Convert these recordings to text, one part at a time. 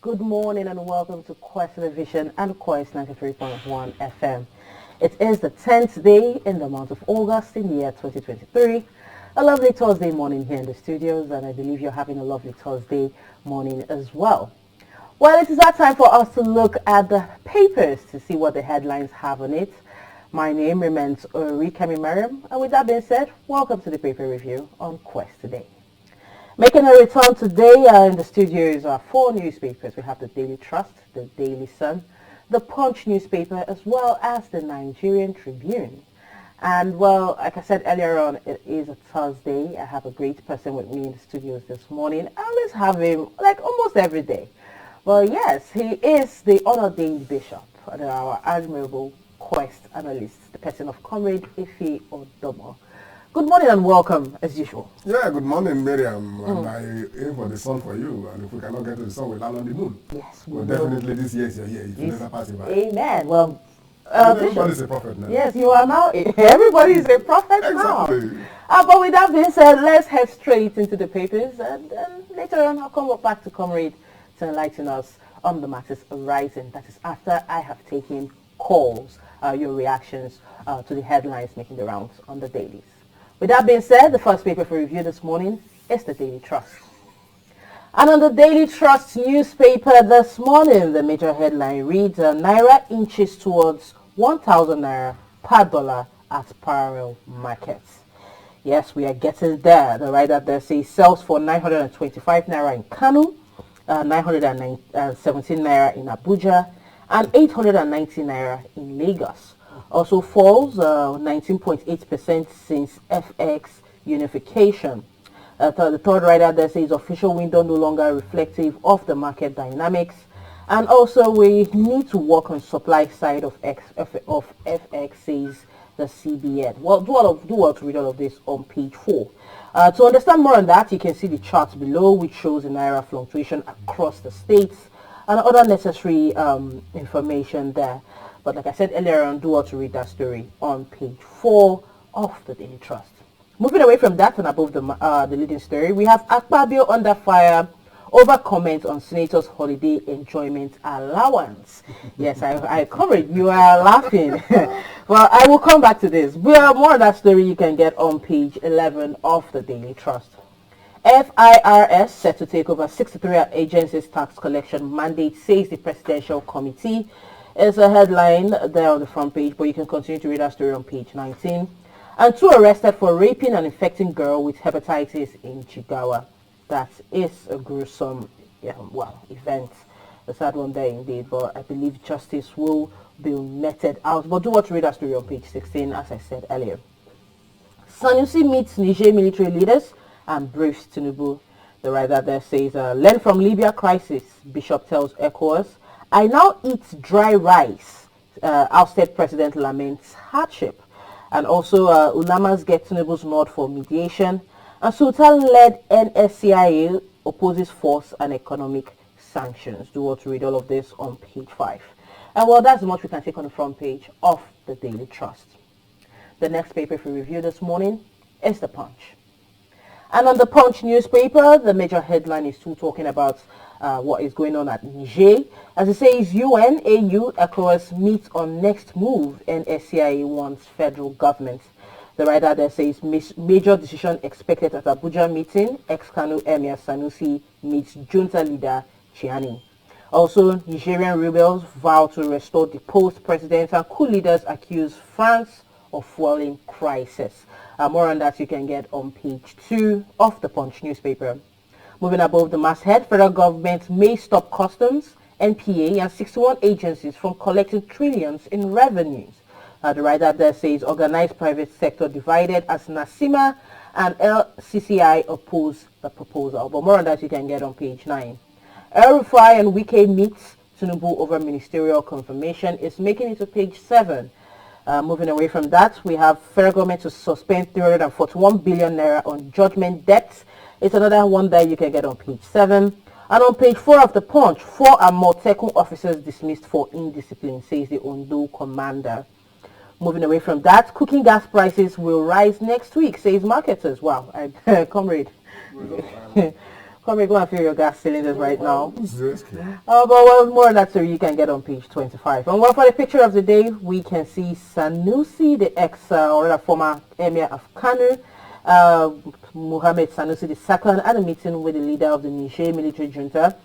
Good morning and welcome to Quest Television and Quest 93.1 FM. It is the 10th day in the month of August in the year 2023. A lovely Thursday morning here in the studios, and I believe you're having a lovely Thursday morning as well. Well, it is that time for us to look at the papers to see what the headlines have on it. My name remains Orikemi Mariam, and with that being said, welcome to the paper review on Quest today. Making a return today in the studios are four newspapers. We have the Daily Trust, the Daily Sun, the Punch newspaper, as well as the Nigerian Tribune. And well, like I said earlier on, it is a Thursday. I have a great person with me in the studios this morning. I always have him like almost every day. Well, yes, he is the ordained bishop and our admirable Quest analyst, the person of Comrade Ife Odomo. Good morning and welcome, as usual. Yeah, good morning, Miriam. And I aim for the sun for you. And if we cannot get to the sun, we'll land on the moon. Yes, well, definitely this year is your year. You never pass it by. Amen. Well, everybody's a prophet now. Yes, you are now. Everybody is a prophet now. But with that being said, let's head straight into the papers. And later on, I'll come back to Comrade to enlighten us on the matters arising. That is after I have taken calls, your reactions to the headlines making the rounds on the dailies. With that being said, the first paper for review this morning is the Daily Trust. And on the Daily Trust newspaper this morning, the major headline reads, Naira inches towards 1,000 Naira per dollar at parallel markets. Yes, we are getting there. The writer there says sells for 925 Naira in Kano, 917 Naira in Abuja, and 890 Naira in Lagos. Also falls 19.8% since FX unification. The third writer there says official window no longer reflective of the market dynamics. And also we need to work on supply side of FX, says the CBN. Well, do well to read all of this on page 4. To understand more on that, you can see the charts below, which shows the Naira fluctuation across the states and other necessary information there. But like I said earlier on, do well to read that story on page 4 of the Daily Trust. Moving away from that and above the leading story, we have Akpabio under fire over comments on Senator's holiday enjoyment allowance. Yes, I covered. You are laughing. Well, I will come back to this. But more of that story you can get on page 11 of the Daily Trust. FIRS set to take over 63 agencies' tax collection mandate, says the Presidential Committee. It's a headline there on the front page, but you can continue to read our story on page 19. And 2 arrested for raping and infecting girl with hepatitis in Jigawa. That is a gruesome, event. A sad one there indeed, but I believe justice will be meted out. But do what to read our story on page 16, as I said earlier. Sanusi meets Niger military leaders and briefs Tinubu. The writer there says, learn from Libya crisis, Bishop tells ECOWAS. I now eat dry rice. Ousted President laments hardship. And also, Ulamas get Tinubu's nod for mediation. And Sultan-led NSCIA opposes force and economic sanctions. Do want to read all of this on page 5. And well, that's much we can take on the front page of the Daily Trust. The next paper for review this morning is the Punch. And on the Punch newspaper, the major headline is still talking about what is going on at Niger. As it says, UN, AU, ECOWAS meet on next move, and SCIA wants federal government. The writer there says, major decision expected at Abuja meeting, ex-Kano Emir Sanusi meets junta leader Chiani. Also, Nigerian rebels vow to restore deposed president, and coup leaders accuse France of fueling crisis. More on that you can get on page 2 of the Punch newspaper. Moving above the masthead, federal government may stop customs, NPA, and 61 agencies from collecting trillions in revenues. The writer there says organized private sector divided as Nasima and LCCI oppose the proposal. But more on that you can get on page 9. El-Rufai and Wike meets Tinubu over ministerial confirmation is making it to page 7. Moving away from that, we have federal government to suspend 341 billion naira on judgment debts. It's another one that you can get on page 7. And on page 4 of the Punch, 4 Amotekun officers dismissed for indiscipline, says the Ondo commander. Moving away from that, cooking gas prices will rise next week, says marketers. Wow, comrade Come go and fill your gas cylinders right now. Seriously. But well, more on that story you can get on page 25. And well, for the picture of the day, we can see Sanusi, the or the former emir of Kanu, Mohammed Sanusi II, at a meeting with the leader of the Niger military junta,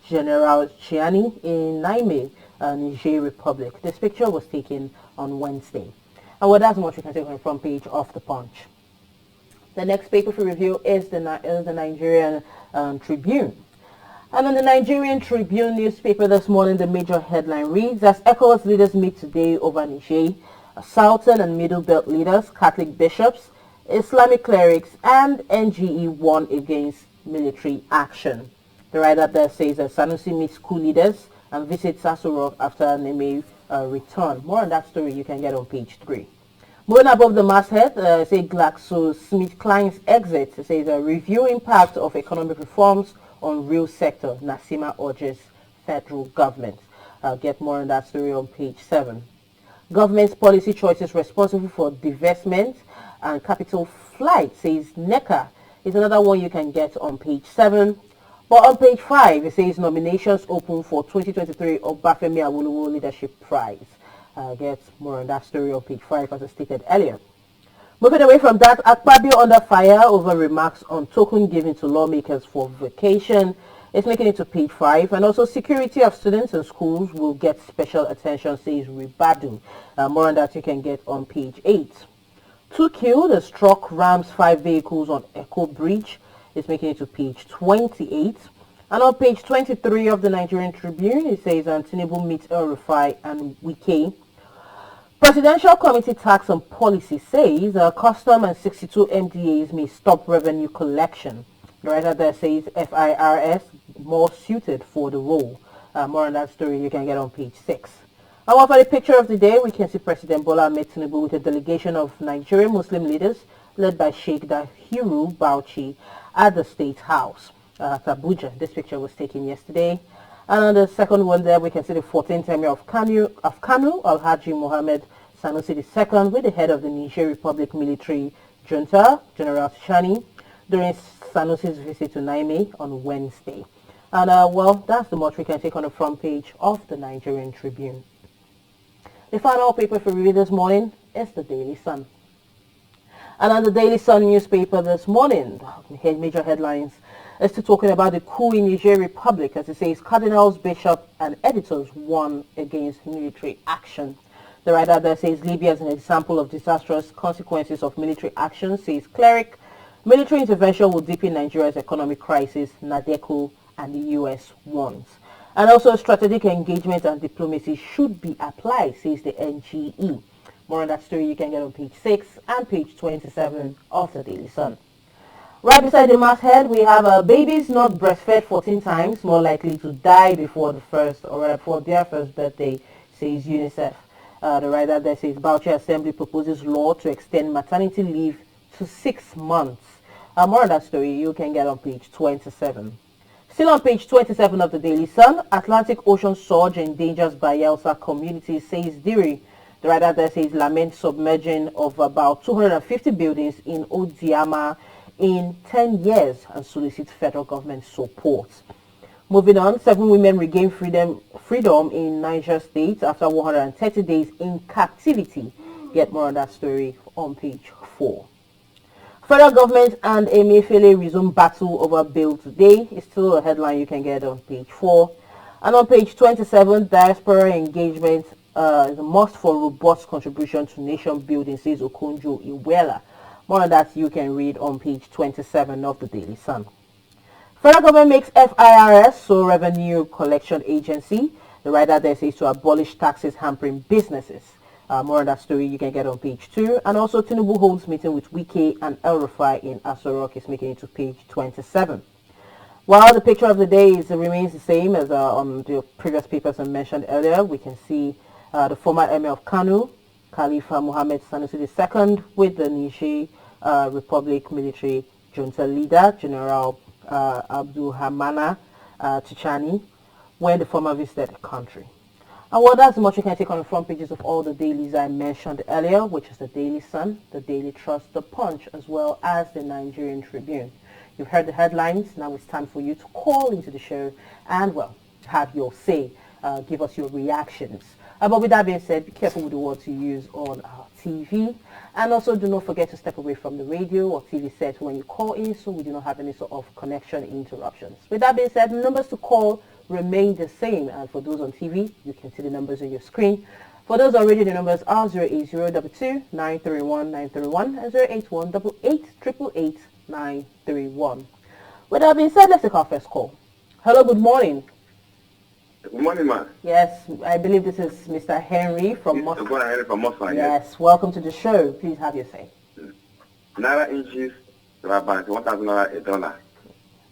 General Chiani, in Niamey, Niger Republic. This picture was taken on Wednesday. And well, that's much we can take on the front page of the Punch. The next paper for review is the Nigerian Tribune. And on the Nigerian Tribune newspaper this morning, the major headline reads, as ECOWAS leaders meet today over Niger, Southern and Middle Belt leaders, Catholic bishops, Islamic clerics, and NGE warn against military action. The writer there says that Sanusi meets coup leaders and visits Aso Rock after Neme return. More on that story you can get on page 3. Moving above the masthead, say GlaxoSmithKline's exit. It says a review impact of economic reforms on real sector. Nasima urges federal government. Get more on that story on page 7. Government's policy choices responsible for divestment and capital flight, says NECA. Is another one you can get on page 7. But on page 5, it says nominations open for 2023 Obafemi Awolowo Leadership Prize. Get more on that story on page 5 as I stated earlier. Moving away from that, Akpabio under fire over remarks on token given to lawmakers for vacation. It's making it to page 5. And also security of students in schools will get special attention, says Ribadu. More on that you can get on page 8. 2 killed, struck rams 5 vehicles on Echo Bridge. It's making it to page 28. And on page 23 of the Nigerian Tribune, it says Tinubu meets El Rufai and Wike. Presidential Committee Tax and Policy says custom and 62 MDAs may stop revenue collection. The writer there says FIRS more suited for the role. More on that story you can get on page 6. And for the picture of the day, we can see President Bola Ahmed Tinubu with a delegation of Nigerian Muslim leaders led by Sheikh Dahiru Bauchi at the State House at Abuja. This picture was taken yesterday. And on the second one there, we can see the 14th Emir of Kanu, Alhaji Mohammed Sanusi II, with the head of the Niger Republic military junta, General Chiani, during Sanusi's visit to Niamey on Wednesday. And well, that's the much we can take on the front page of the Nigerian Tribune. The final paper for review this morning is the Daily Sun. And on the Daily Sun newspaper this morning, major headlines is to talking about the coup in Niger Republic, as it says cardinals, bishops, and editors warn against military action. The writer there says Libya is an example of disastrous consequences of military action, says cleric. Military intervention will deepen Nigeria's economic crisis, NADECO and the US warns. And also strategic engagement and diplomacy should be applied, says the NGE. More on that story you can get on page 6 and page 27 of the Daily Sun. Right beside the masthead, we have babies not breastfed 14 times more likely to die before before their first birthday, says UNICEF. The writer there says Bauchi Assembly proposes law to extend maternity leave to 6 months. More on that story you can get on page 27. Still on page 27 of the Daily Sun, Atlantic Ocean surge endangers Bayelsa community, says Diri. The writer there says lament submerging of about 250 buildings in Odiama in 10 years and solicit federal government support. Moving on, 7 women regain freedom in Niger State after 130 days in captivity. Get more on that story on page 4. Federal government and Emefiele resume battle over bail today. It's still a headline you can get on page 4. And on page 27, diaspora engagement is a must for robust contribution to nation building, says Okonjo Iweala. More on that you can read on page 27 of the Daily Sun. Federal government makes FIRS, so Revenue Collection Agency. The writer there says to abolish taxes hampering businesses. More on that story you can get on page 2. And also Tinubu holds meeting with Wike and El Rufai in Aso Rock is making it to page 27. While the picture of the day remains the same as on the previous papers I mentioned earlier, we can see the former Emir of Kanu, Khalifa Mohammed Sanusi II, with the Niger Republic military junta leader, General Abdulhamana Chichani, when the former visited the country. And well, that's much you can take on the front pages of all the dailies I mentioned earlier, which is the Daily Sun, the Daily Trust, the Punch, as well as the Nigerian Tribune. You've heard the headlines. Now it's time for you to call into the show and, well, have your say. Give us your reactions. But with that being said, be careful with the words you use on our TV. And also do not forget to step away from the radio or TV set when you call in so we do not have any sort of connection interruptions. With that being said, the numbers to call remain the same. And for those on TV, you can see the numbers on your screen. For those on radio, the numbers are 08022 931 931 and 081 88 931. With that being said, let's take our first call. Hello, good morning. Good morning, man. Yes, I believe this is Mr. Henry from Moscow. Good Henry from Moscow. Yes, welcome to the show. Please have your say. Naira inches, about $1,000 a dollar.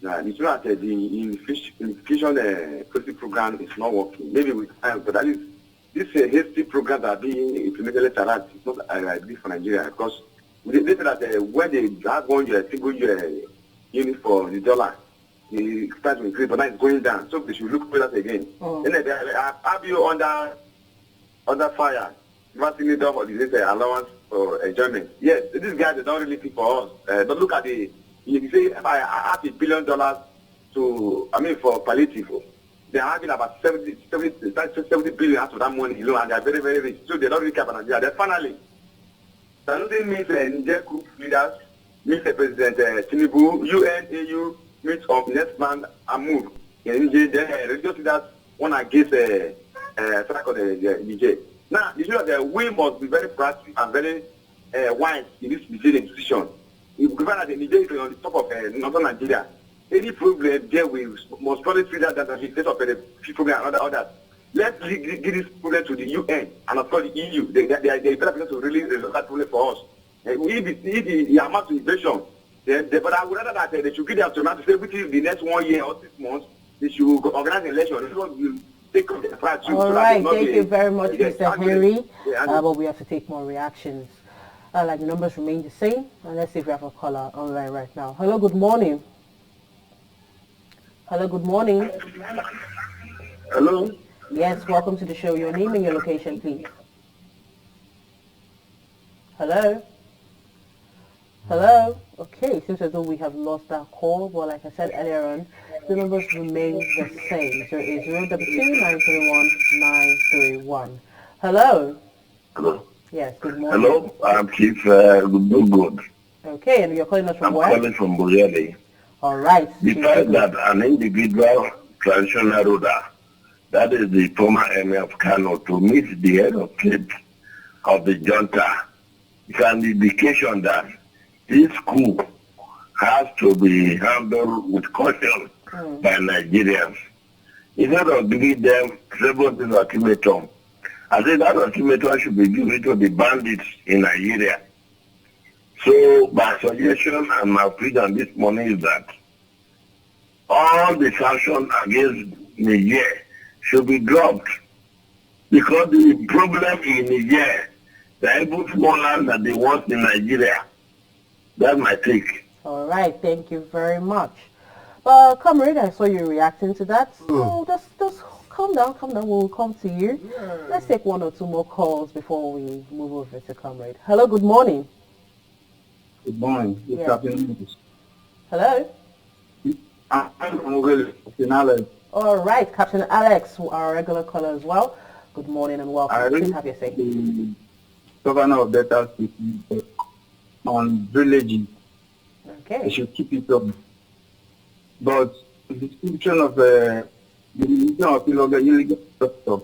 Now, it's not that the inflation policy program is not working. Maybe with time, but at least this hasty program that are being implemented later on is not ideal for Nigeria because they say that when they have 1 year, single year unit for the dollar, the price will increase, but now it's going down. So they should look for that again. Then they have you under fire. You must need this allowance for enjoyment. Yes, these guys they don't really think for us. Don't look at the. You say if I have $1 billion for palliative, they're having about 70 billion out of that money, and they're very, very rich. So they don't really care about Nigeria. Then finally, Sanusi meets Niger group leaders, meets the President Tinubu, UN, AU, meets of next month and move. And the religious leaders want against the Niger. Now, you know that we must be very proactive and very wise in this Nigerian decision. If given that the Niger is on the top of northern Nigeria, any problem there we must probably treat that as a case of the problem and others. Let's give this problem to the UN and of course the EU. They are better people to really resolve that problem for us. If the amount of inflation, but I would rather that they should give them to say within the next 1 year or 6 months, they should organize an election. This is what will take the price too. All right, thank you very much, Mr. Henry. But we have to take more reactions. Like the numbers remain the same. And let's see if we have a caller online right now. Hello, good morning. Hello, good morning. Hello. Yes, welcome to the show. Your name and your location, please. Hello? Hello? Okay, seems as though we have lost that call. Well, like I said earlier on, the numbers remain the same. 08022 Hello? Hello. Yes, good morning. Hello, I'm Chief Good. Okay, and you're calling us from where? I'm calling from Boyale. All right. The fact that an individual traditional ruler, that is the former emir of Kano, to meet the head of state of the junta, is an indication that this coup has to be handled with caution by Nigerians. Instead of giving them 7 ultimatum, I think that ultimatum should be given to the bandits in Nigeria. So my suggestion and my opinion this morning is that all the sanctions against Niger should be dropped because the problem in Niger, the even small land that they want in Nigeria. That's my take. All right, thank you very much. Comrade, I saw you reacting to that. So just calm down, we'll come to you. Yeah. Let's take 1 or 2 more calls before we move over to Comrade. Hello, good morning. Good morning. Good afternoon. Hello? I'm Captain Alex. All right, Captain Alex, our regular caller as well. Good morning and welcome. Please have your say. The governor of Delta State on villaging. Okay. They should keep it up. But the description of the religion of illegal stuff,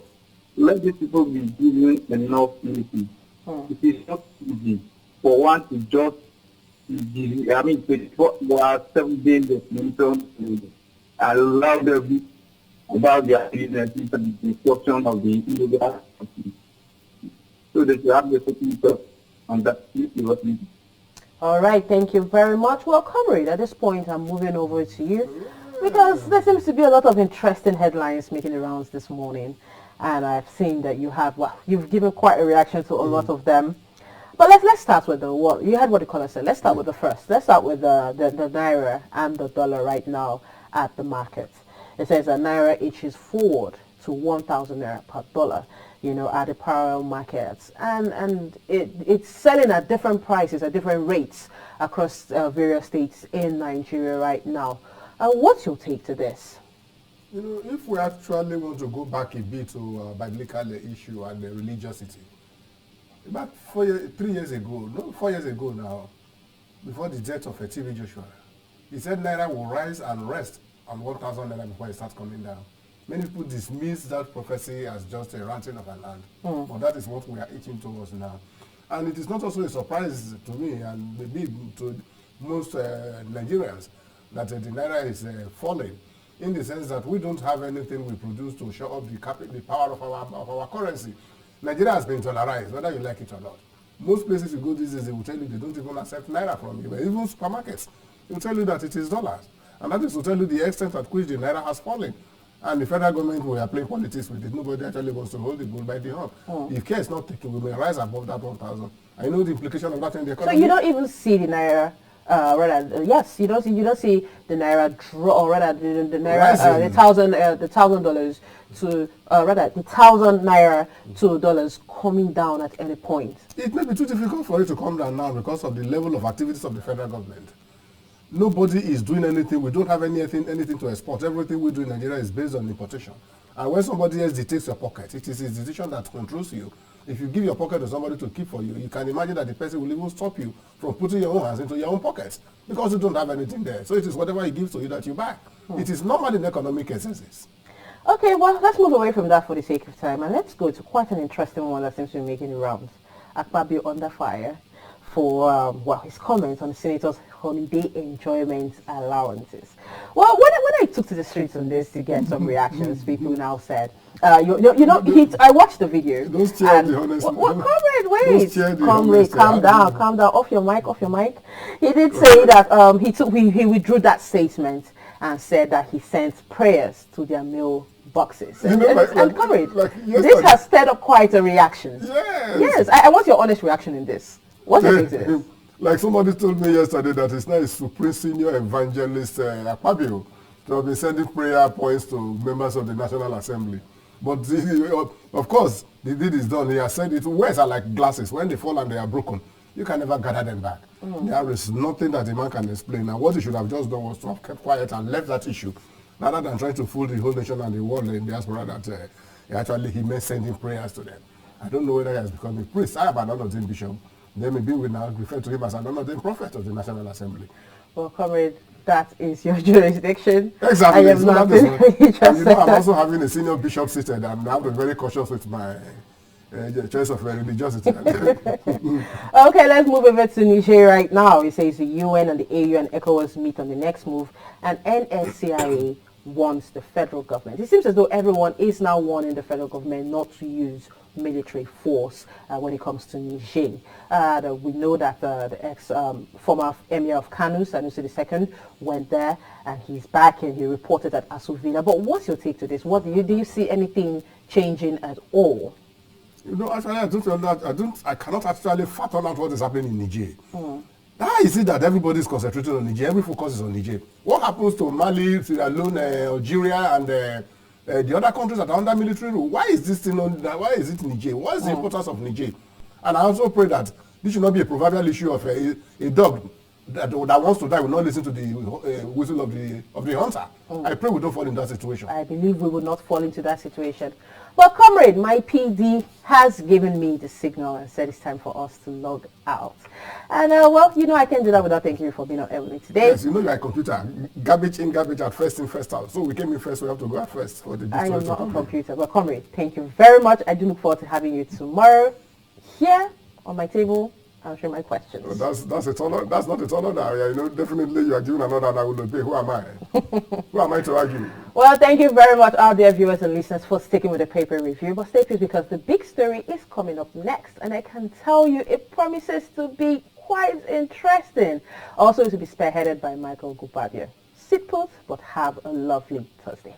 let these people be given enough unity. It is not easy for one to just, 24 hours, 7 days of monitoring allow them about their business and the destruction of the illegal activity. So they should have the certain on that. All right, thank you very much. Well, comrade, at this point, I'm moving over to you because there seems to be a lot of interesting headlines making the rounds this morning. And I've seen that you have, you've given quite a reaction to a lot of them. But let's start with you had what the caller said. Let's start with the first. Let's start with the Naira and the dollar right now at the market. It says that Naira inches forward to 1,000 Naira per dollar. at the parallel markets, and it's selling at different prices, at different rates across various states in Nigeria right now. What's your take to this? If we actually want to go back a bit to biblical issue and the religiosity, about 3 years ago, no, 4 years ago now, before the death of TV Joshua, he said Naira will rise and rest on 1,000 Naira before it starts coming down. Many people dismiss that prophecy as just a ranting of an land, but that is what we are itching towards now. And it is not also a surprise to me and maybe to most Nigerians that the Naira is falling, in the sense that we don't have anything we produce to show up the power of our currency. Nigeria has been dollarized, whether you like it or not. Most places you go these days, they will tell you they don't even accept Naira from you. But even supermarkets, they will tell you that it is dollars. And that is to tell you the extent at which the Naira has fallen. And the federal government, we are playing politics with it. Nobody actually wants to hold the bull by the horn. If care is not taken, we may rise above that 1,000. I know the implication of that in the economy. So you don't even see the Naira, yes, you don't see the Naira draw, or rather the Naira, the $1,000 to, rather the 1,000 Naira to dollars coming down at any point. It may be too difficult for it to come down now because of the level of activities of the federal government. Nobody is doing anything. We don't have anything to export. Everything we do in Nigeria is based on importation. And when somebody else dictates your pocket, it is his decision that controls you. If you give your pocket to somebody to keep for you, you can imagine that the person will even stop you from putting your own hands into your own pockets because you don't have anything there. So it is whatever he gives to you that you buy. It is normal in economic senses. Okay, well, let's move away from that for the sake of time, and let's go to quite an interesting one that seems to be making the rounds. Akpabio under fire for his comments on the senator's holiday enjoyment allowances. Well, when I took to the streets on this to get some reactions, people now said, I watched the video. Don't share the honesty. Comrade, wait. Comrade, calm down. Off your mic. He did say that he withdrew that statement and said that he sent prayers to their mail boxes. And comrade, this has stirred up quite a reaction. Yes. I want your honest reaction in this. What's your take to this? Like somebody told me yesterday that it's not a supreme senior evangelist, Akpabio, to have been sending prayer points to members of the National Assembly. But of course, the deed is done. He has said it. Words are like glasses. When they fall and they are broken, you can never gather them back. There is nothing that the man can explain. Now, what he should have just done was to have kept quiet and left that issue, rather than trying to fool the whole nation and the world in diaspora that he meant sending prayers to them. I don't know whether he has become a priest. I have an honored bishop. Then maybe we now refer to him as an honored prophet of the National Assembly. Well, comrade, that is your jurisdiction. Exactly. I am not and I'm also having a senior bishop seated, and I have to be very cautious with my choice of religiosity. Okay, let's move over to Niger right now. It says the UN and the AU and ECOWAS meet on the next move, and NSCIA wants the federal government. It seems as though everyone is now warning the federal government not to use military force when it comes to Niger. We know that the former Emir of Kano, Sanusi II, went there, and he's back, and he reported at Asuvila. But what's your take to this? Do you see anything changing at all? Actually, I cannot actually fathom out what is happening in Niger. How is it that everybody is concentrating on Niger? Every focus is on Niger. What happens to Mali, Sierra Leone, Algeria, and the other countries that are under military rule? Why is this thing on? Why is it Niger? What is the importance of Niger? And I also pray that this should not be a proverbial issue of a dog that wants to die will not listen to the whistle of the hunter. I pray we don't fall in that situation. I believe we will not fall into that situation. Well, comrade, my PD has given me the signal and said it's time for us to log out. And I can't do that without thanking you for being on air with me today. Yes, you know you're a computer. Garbage in, garbage out, first in, first out. So we came in first, we have to go out first. I am not a computer, but comrade, thank you very much. I do look forward to having you tomorrow here on my table. Answer my questions. Well, that's not a honor now. Definitely you are given another and I will obey. Who am I? Who am I to argue? Well, thank you very much, our dear viewers and listeners, for sticking with the paper review. But stay tuned because the big story is coming up next, and I can tell you it promises to be quite interesting. Also, it will be spearheaded by Michael Gupadia. Sit put, but have a lovely Thursday.